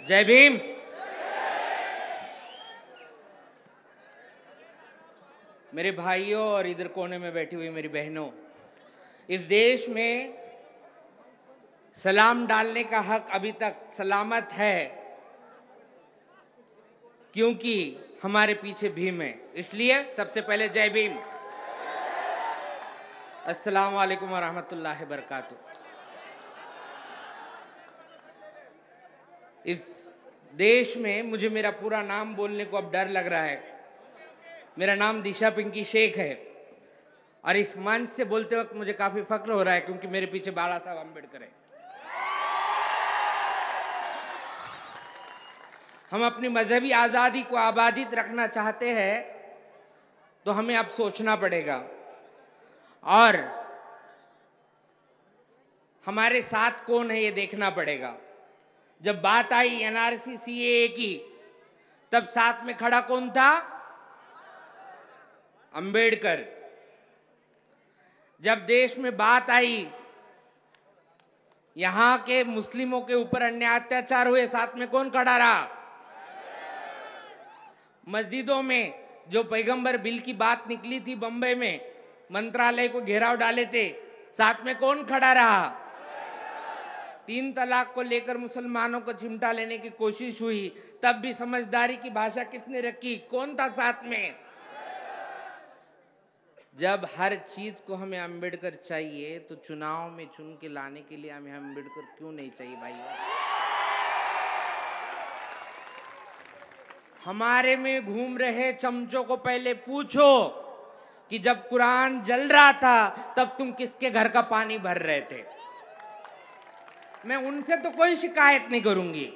जय भीम। मेरे भाइयों और इधर कोने में बैठी हुई मेरी बहनों, इस देश में सलाम डालने का हक अभी तक सलामत है क्योंकि हमारे पीछे भीम है। इसलिए सबसे पहले जय भीम। अस्सलाम वालेकुम व रहमतुल्लाहि व बरकातुहू। इस देश में मुझे मेरा पूरा नाम बोलने को अब डर लग रहा है। मेरा नाम दिशा पिंकी शेख है और इस मंच से बोलते वक्त मुझे काफी फक्र हो रहा है क्योंकि मेरे पीछे बाला साहब अम्बेडकर है। हम अपनी मजहबी आजादी को आबादित रखना चाहते हैं तो हमें अब सोचना पड़ेगा और हमारे साथ कौन है ये देखना पड़ेगा। जब बात आई एनआरसी सीएए की तब साथ में खड़ा कौन था? अंबेडकर। जब देश में बात आई यहां के मुस्लिमों के ऊपर अन्याय अत्याचार हुए, साथ में कौन खड़ा रहा? मस्जिदों में जो पैगंबर बिल की बात निकली थी, बंबई में मंत्रालय को घेराव डाले थे, साथ में कौन खड़ा रहा? 3 तलाक को लेकर मुसलमानों को चिमटा लेने की कोशिश हुई, तब भी समझदारी की भाषा किसने रखी? कौन था साथ में? जब हर चीज को हमें अंबेडकर चाहिए तो चुनाव में चुन के लाने के लिए हमें अंबेडकर क्यों नहीं चाहिए भाई? हमारे में घूम रहे चमचों को पहले पूछो कि जब कुरान जल रहा था तब तुम किसके घर का पानी भर रहे थे? मैं उनसे तो कोई शिकायत नहीं करूंगी,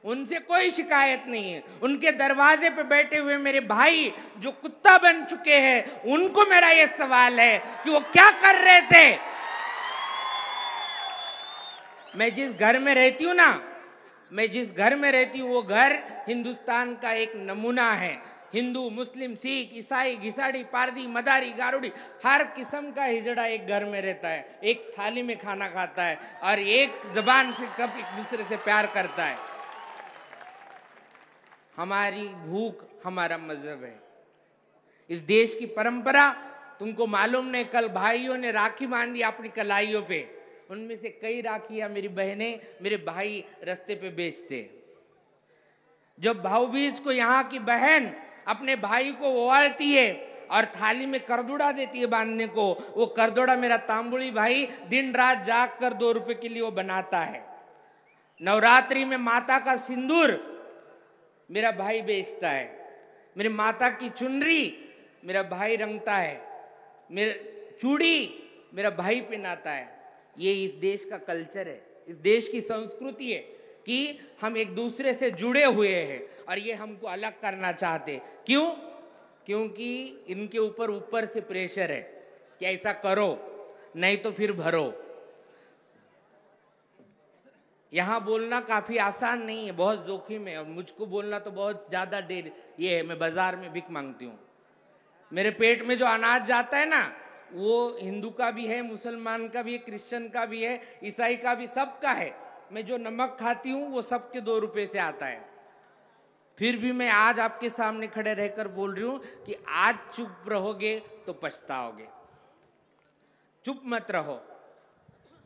उनसे कोई शिकायत नहीं है। उनके दरवाजे पे बैठे हुए मेरे भाई जो कुत्ता बन चुके हैं, उनको मेरा ये सवाल है कि वो क्या कर रहे थे? मैं जिस घर में रहती हूँ ना, वो घर हिंदुस्तान का एक नमूना है। हिंदू, मुस्लिम, सिख, ईसाई, घिसाड़ी, पारदी, मदारी, गारुड़ी, हर किस्म का हिजड़ा एक घर में रहता है, एक थाली में खाना खाता है और एक जबान से सब एक दूसरे से प्यार करता है। हमारी भूख हमारा मजहब है। इस देश की परंपरा तुमको मालूम नहीं, कल भाइयों ने राखी बांधी अपनी कलाइयों पे, उनमें से कई राखियां मेरी बहनें, मेरे भाई रास्ते पे बेचते। जब भाऊबीज को यहाँ की बहन अपने भाई को ओवालती है और थाली में करदोड़ा देती है बांधने को, वो करदोड़ा मेरा तांबुली भाई दिन रात जाग कर 2 रुपए के लिए वो बनाता है। नवरात्रि में माता का सिंदूर मेरा भाई बेचता है, मेरी माता की चुनरी मेरा भाई रंगता है, मेरे चूड़ी मेरा भाई पहनाता है। ये इस देश का कल्चर है, इस देश की संस्कृति है कि हम एक दूसरे से जुड़े हुए हैं और ये हमको अलग करना चाहते। क्यों? क्योंकि इनके ऊपर से प्रेशर है कि ऐसा करो नहीं तो फिर भरो। यहाँ बोलना काफी आसान नहीं है, बहुत जोखिम है और मुझको बोलना तो बहुत ज्यादा देर ये है। मैं बाजार में भीख मांगती हूँ, मेरे पेट में जो अनाज जाता है ना, वो हिंदू का भी है, मुसलमान का भी है, क्रिश्चियन का भी है, ईसाई का भी, सबका है। मैं जो नमक खाती हूँ वो सबके 2 रुपए से आता है। फिर भी मैं आज आपके सामने खड़े रहकर बोल रही हूँ कि आज चुप रहोगे तो पछताओगे। चुप मत रहो।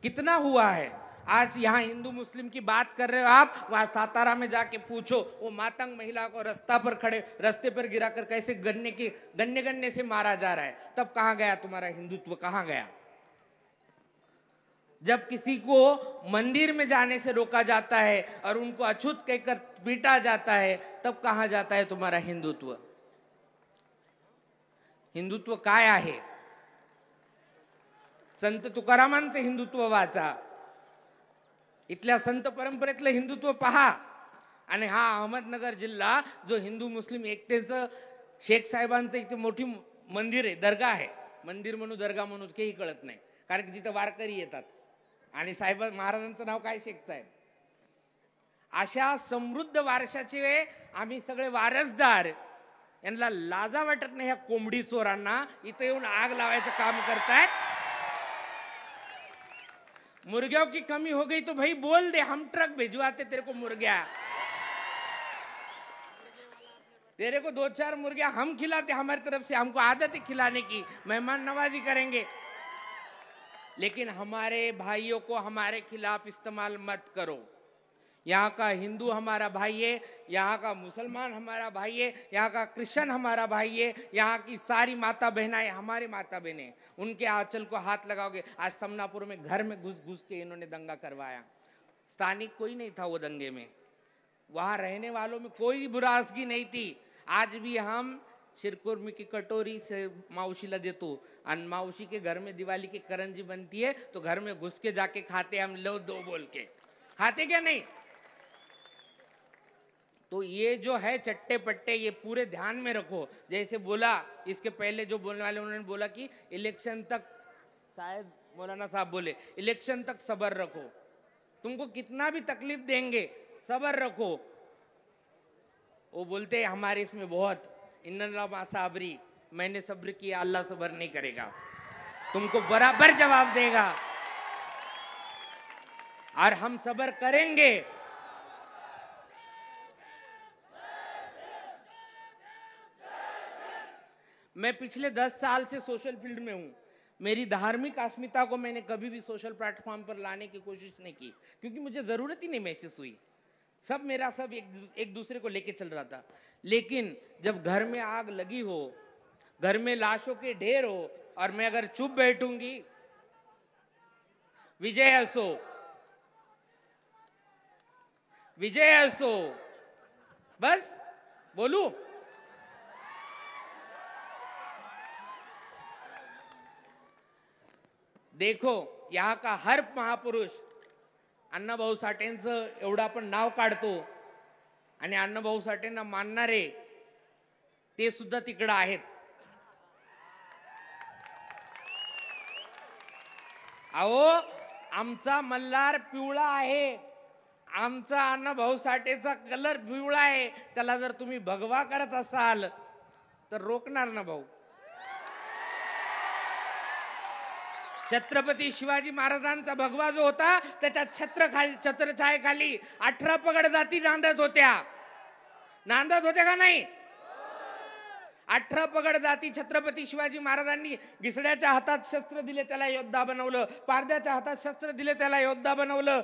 कितना हुआ है? आज यहाँ हिंदू मुस्लिम की बात कर रहे हो आप, वहां सातारा में जाके पूछो, वो मातंग महिला को रास्ते पर गिराकर कैसे गन्ने से मारा जा रहा है। तब कहाँ गया तुम्हारा हिंदुत्व? कहाँ गया? जब किसी को मंदिर में जाने से रोका जाता है और उनको अछूत कहकर पीटा जाता है, तब कहाँ जाता है तुम्हारा हिंदुत्व? हिंदुत्व काय आहे? संत तुकारामांचे हिंदुत्व वाचा, इथल्या संत परंपरेतलं हिंदुत्व पहा। आणि हा अहमदनगर जिल्हा जो हिंदू मुस्लिम एकतेचं, शेख साहेबांचं इथे मोठी मंदिर आहे, दर्गा आहे, मंदिर म्हणू दर्गा म्हणू काही कळत नाही, कारण की तिथे वारकरी येतात आणि साहेब महाराजांचं नाव काय? शेख साहेब। अशा समृद्ध वारशाचे आम्ही सगळे वारसदार, यांना लाजा वाटत नाही ह्या कोंबडी चोरांना इथे येऊन आग लावायचं काम करतायत। मुर्गियों की कमी हो गई तो भाई बोल दे, हम ट्रक भिजवाते तेरे को मुर्गिया। तेरे को 2-4 मुर्गियां हम खिलाते, हमारी तरफ से हमको आदत है खिलाने की, मेहमान नवाजी करेंगे, लेकिन हमारे भाइयों को हमारे खिलाफ इस्तेमाल मत करो। यहाँ का हिंदू हमारा भाई है, यहाँ का मुसलमान हमारा भाई है, यहाँ का क्रिश्चियन हमारा भाई है, यहाँ की सारी माता बहनाएं हमारे माता बहनें, उनके आंचल को हाथ लगाओगे। आज समनापुर में घर में घुस घुस के इन्होंने दंगा करवाया, स्थानिक कोई नहीं था वो दंगे में, वहां रहने वालों में कोई बुरासगी नहीं थी। आज भी हम शिरकुर्मी की कटोरी से मावशीला देतो, और मावशी के घर में दिवाली की करंजी बनती है तो घर में घुस के जाके खाते हम, लो दो बोल के खाते क्या नहीं। तो ये जो है चट्टे पट्टे, ये पूरे ध्यान में रखो। जैसे बोला इसके पहले जो बोलने वाले उन्होंने बोला कि इलेक्शन तक, शायद मौलाना साहब बोले इलेक्शन तक सब्र रखो, तुमको कितना भी तकलीफ देंगे सब्र रखो। वो बोलते हैं हमारे इसमें बहुत इन्नल्लाह साबरी, मैंने सब्र किया, अल्लाह सब्र नहीं करेगा, तुमको बराबर जवाब देगा, और हम सब्र करेंगे। मैं पिछले 10 साल से सोशल फील्ड में हूं, मेरी धार्मिक अस्मिता को मैंने कभी भी सोशल प्लेटफॉर्म पर लाने की कोशिश नहीं की, क्योंकि मुझे जरूरत ही नहीं महसूस हुई। सब मेरा सब एक दूसरे को लेके चल रहा था। लेकिन जब घर में आग लगी हो, घर में लाशों के ढेर हो, और मैं अगर चुप बैठूंगी, विजय असो, विजय असो, बस बोलू। देखो यहाँ का हर महापुरुष अण्णाभाऊ साठेंचं एवढं आपण नाव काढतो, आणि अण्णाभाऊ साठेंना मानणारे ते सुद्धा तिकडे आहेत। अहो आमचा मल्हार पिवळा आहे, आमचा अण्णाभाऊ साठेचा कलर पिवळा आहे, त्याला जर तुम्ही भगवा करत असाल तर रोखणार ना भाऊ। छत्रपती शिवाजी महाराजांचा भगवा जो होता त्याच्या छत्रछायेखाली 18 पगड जाती नांदत होत्या, नांदत होत्या का नाही? 18 पगड जाती छत्रपती शिवाजी महाराजांनी घिसड्याच्या हातात शस्त्र दिले त्याला योद्धा बनवलं, पारद्याच्या हातात शस्त्र दिले त्याला योद्धा बनवलं,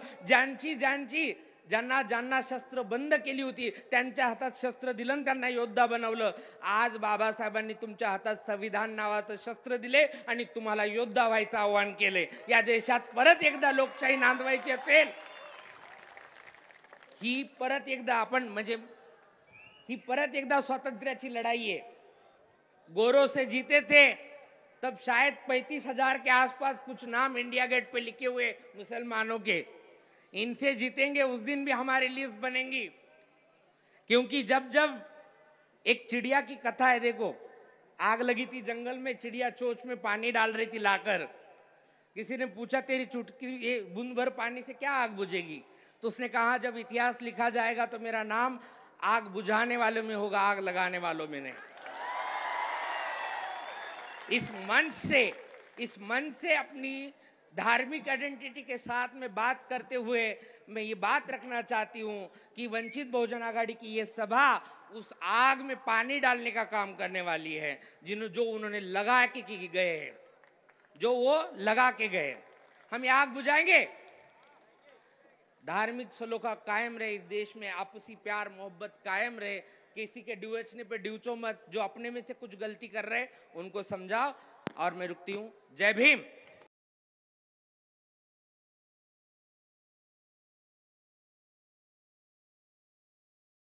ज्यांना ज्यांना शस्त्र बंद केली होती त्यांच्या हातात शस्त्र दिलं, त्यांना योद्धा बनवलं। आज बाबासाहेबांनी तुमच्या हातात संविधान नावाचं शस्त्र दिले आणि तुम्हाला योद्धा व्हायचं आव्हान केले। या देशात परत एकदा लोकशाही नांदवायची असेल, ही परत एकदा आपण म्हणजे ही परत एकदा स्वातंत्र्याची लढाई है। गोरों से जीते थे तब शायद 35,000 के आसपास कुछ नाम इंडिया गेट पे लिखे हुए मुसलमानों के, इनसे जीतेंगे उस दिन भी हमारी लिस्ट बनेगी। क्योंकि जब जब एक चिड़िया की कथा है, देखो आग लगी थी जंगल में, चिड़िया चोंच में पानी डाल रही थी लाकर, किसी ने पूछा तेरी चुटकी ये बूंद भर पानी से क्या आग बुझेगी, तो उसने कहा जब इतिहास लिखा जाएगा तो मेरा नाम आग बुझाने वालों में होगा, आग लगाने वालों में नहीं। इस मंच से अपनी धार्मिक आइडेंटिटी के साथ में बात करते हुए मैं ये बात रखना चाहती हूं कि वंचित बहुजन आघाड़ी की ये सभा उस आग में पानी डालने का काम करने वाली है जो उन्होंने लगा के गए हैं, जो वो लगा के गए। हम ये आग बुझाएंगे। धार्मिक सलोखा कायम रहे इस देश में, आपसी प्यार मोहब्बत कायम रहे, किसी के डिवचने पे डिवचो मत, जो अपने में से कुछ गलती कर रहे उनको समझाओ। और मैं रुकती हूं। जय भीम।